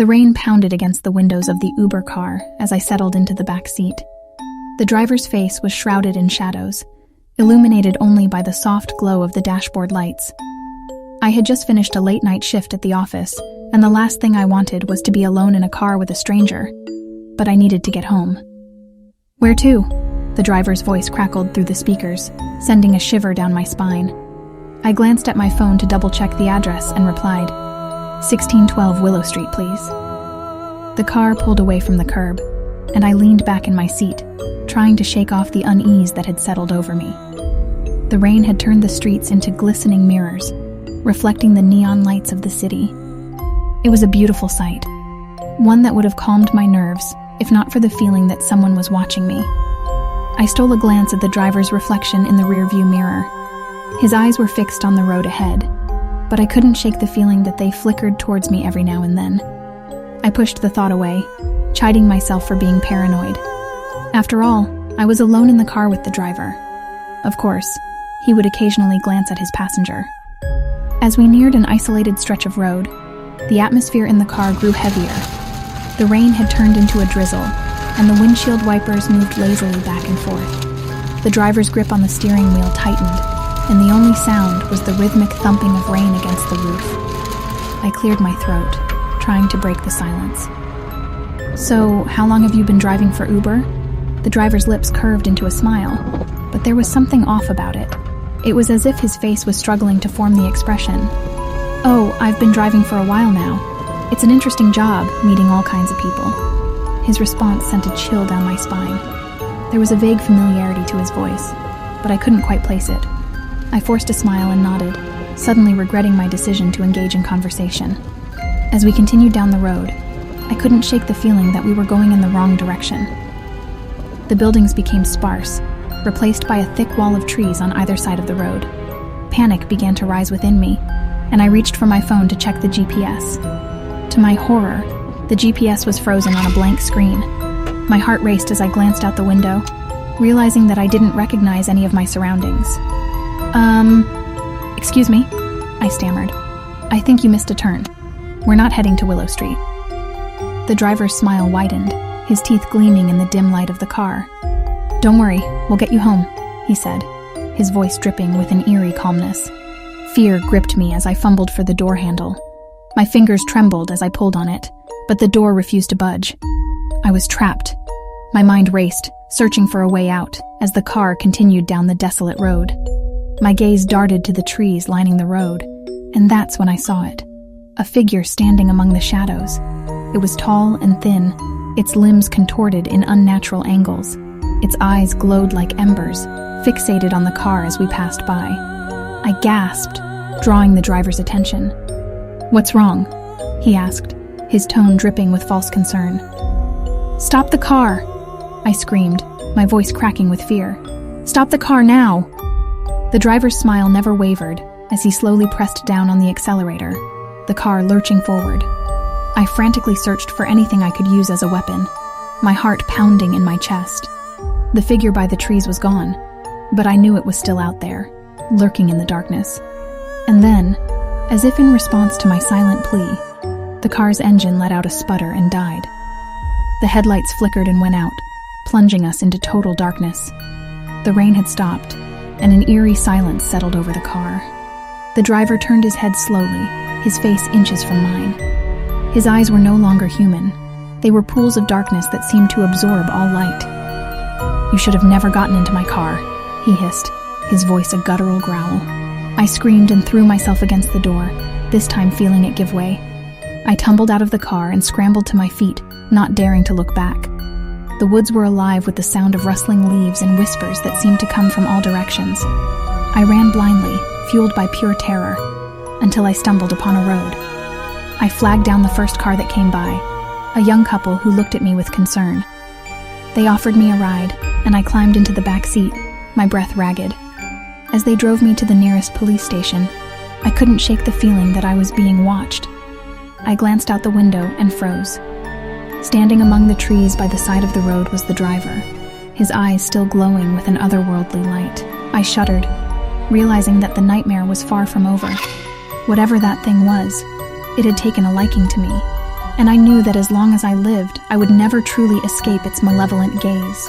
The rain pounded against the windows of the Uber car as I settled into the back seat. The driver's face was shrouded in shadows, illuminated only by the soft glow of the dashboard lights. I had just finished a late-night shift at the office, and the last thing I wanted was to be alone in a car with a stranger. But I needed to get home. "Where to?" The driver's voice crackled through the speakers, sending a shiver down my spine. I glanced at my phone to double-check the address and replied, 1612 Willow Street, please. The car pulled away from the curb, and I leaned back in my seat, trying to shake off the unease that had settled over me. The rain had turned the streets into glistening mirrors, reflecting the neon lights of the city. It was a beautiful sight, one that would have calmed my nerves if not for the feeling that someone was watching me. I stole a glance at the driver's reflection in the rearview mirror. His eyes were fixed on the road ahead, but I couldn't shake the feeling that they flickered towards me every now and then. I pushed the thought away, chiding myself for being paranoid. After all, I was alone in the car with the driver. Of course, he would occasionally glance at his passenger. As we neared an isolated stretch of road, the atmosphere in the car grew heavier. The rain had turned into a drizzle, and the windshield wipers moved lazily back and forth. The driver's grip on the steering wheel tightened, and the only sound was the rhythmic thumping of rain against the roof. I cleared my throat, trying to break the silence. "So, how long have you been driving for Uber?" The driver's lips curved into a smile, but there was something off about it. It was as if his face was struggling to form the expression. "Oh, I've been driving for a while now. It's an interesting job, meeting all kinds of people." His response sent a chill down my spine. There was a vague familiarity to his voice, but I couldn't quite place it. I forced a smile and nodded, suddenly regretting my decision to engage in conversation. As we continued down the road, I couldn't shake the feeling that we were going in the wrong direction. The buildings became sparse, replaced by a thick wall of trees on either side of the road. Panic began to rise within me, and I reached for my phone to check the GPS. To my horror, the GPS was frozen on a blank screen. My heart raced as I glanced out the window, realizing that I didn't recognize any of my surroundings. Excuse me," I stammered. "I think you missed a turn. We're not heading to Willow Street." The driver's smile widened, his teeth gleaming in the dim light of the car. "Don't worry, we'll get you home," he said, his voice dripping with an eerie calmness. Fear gripped me as I fumbled for the door handle. My fingers trembled as I pulled on it, but the door refused to budge. I was trapped. My mind raced, searching for a way out, as the car continued down the desolate road. My gaze darted to the trees lining the road, and that's when I saw it. A figure standing among the shadows. It was tall and thin, its limbs contorted in unnatural angles. Its eyes glowed like embers, fixated on the car as we passed by. I gasped, drawing the driver's attention. "What's wrong?" he asked, his tone dripping with false concern. "Stop the car!" I screamed, my voice cracking with fear. "Stop the car now!" The driver's smile never wavered as he slowly pressed down on the accelerator, the car lurching forward. I frantically searched for anything I could use as a weapon, my heart pounding in my chest. The figure by the trees was gone, but I knew it was still out there, lurking in the darkness. And then, as if in response to my silent plea, the car's engine let out a sputter and died. The headlights flickered and went out, plunging us into total darkness. The rain had stopped, and an eerie silence settled over the car. The driver turned his head slowly, his face inches from mine. His eyes were no longer human. They were pools of darkness that seemed to absorb all light. "You should have never gotten into my car," he hissed, his voice a guttural growl. I screamed and threw myself against the door, this time feeling it give way. I tumbled out of the car and scrambled to my feet, not daring to look back. The woods were alive with the sound of rustling leaves and whispers that seemed to come from all directions. I ran blindly, fueled by pure terror, until I stumbled upon a road. I flagged down the first car that came by, a young couple who looked at me with concern. They offered me a ride, and I climbed into the back seat, my breath ragged. As they drove me to the nearest police station, I couldn't shake the feeling that I was being watched. I glanced out the window and froze. Standing among the trees by the side of the road was the driver, his eyes still glowing with an otherworldly light. I shuddered, realizing that the nightmare was far from over. Whatever that thing was, it had taken a liking to me. and I knew that as long as I lived, I would never truly escape its malevolent gaze.